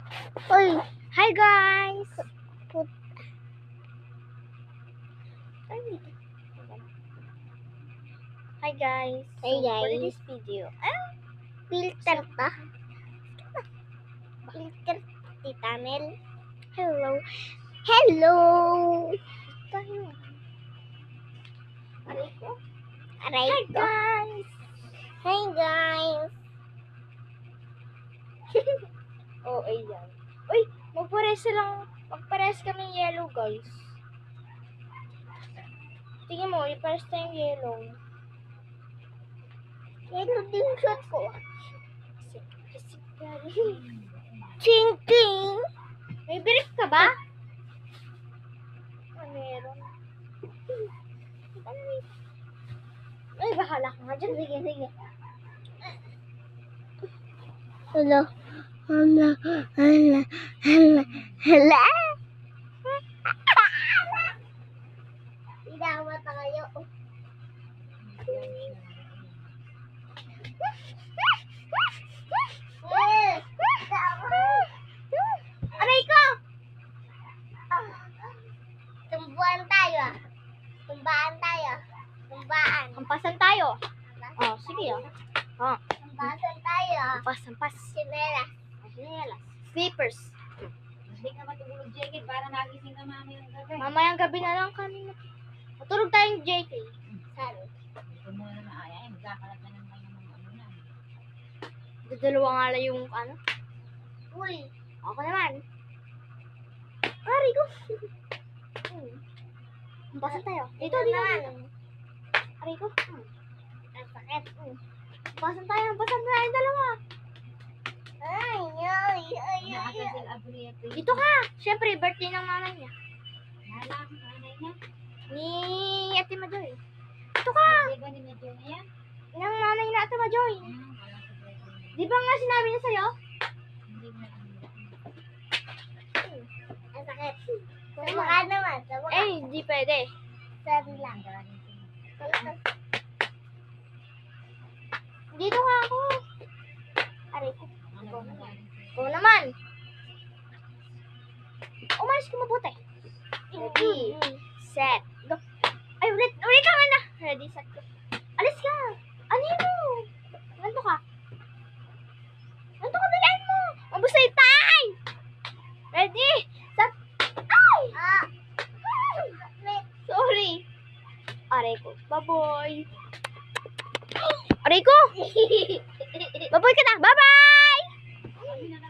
Uy, hi guys! Hi guys! Hi, guys. For this video, Filter pa. Filter, Tita Mel. hello! Hello! Tayo. Aray ko. Aray Hi ko. guys! Hi, guys. Oh, ayan. Uy, magpares kami yellow guys. Tingnan mo, ipares tayong yellow. Yellow din shot ko. Ching ching! May birik ka ba? Meron. Ay, bahala ka nga dyan. Sige, sige. Hello. Hello. Hello. Hello. Hello. Idawat na kayo. Aray ko! Tumbuan tayo. Tumbaan tayo. Tumbaan. Hampasan tayo. Oh, sige ah. Oh, Tumpasan tayo. hampas. Sinelas. Sinelas. Slippers. Hindi ka matulog, Jacket, para magising ka mamayang gabi. Mamayang gabi na lang kami. Matulog tayong JK. Saan? Ito mo na ay, magkakalat na naman yung mga ano na. Dadalawa nga lang yung ano. Uy. Ako naman. Aray ko. Hampasan tayo. Dito. naman. Aray ko. Ang sakit. Hampasan tayo yung dalawa. Ay, ay, ay, ay. Nakasal abriyete. Dito ka. Siyempre, birthday ng nanay niya. Nalang, nanay niya. Ni Ate Majoy. Dito ka. Hindi ba ni Medyo na yan? Ng nanay na Ate Majoy. Wala sa break. Di ba nga sinabi niya sa'yo? Hindi na Ang sakit. Sa mukha naman. Sa mukha. Eh, hindi pwede. Sabi lang. Dito nga ako. Aray ko. Ano nangyari? Ikaw naman. Umalis ka mabuti. Ready, set, go. Ay, ulit ka nga na. Ready, set, go. Alis ka. Ano yun mo? Ganto ka. Dalian mo. Mabos na yung time. Ready, set. Ay! Ah. Sorry. Aray ko. Baboy. Aray ko. Baboy ka na. Bye-bye.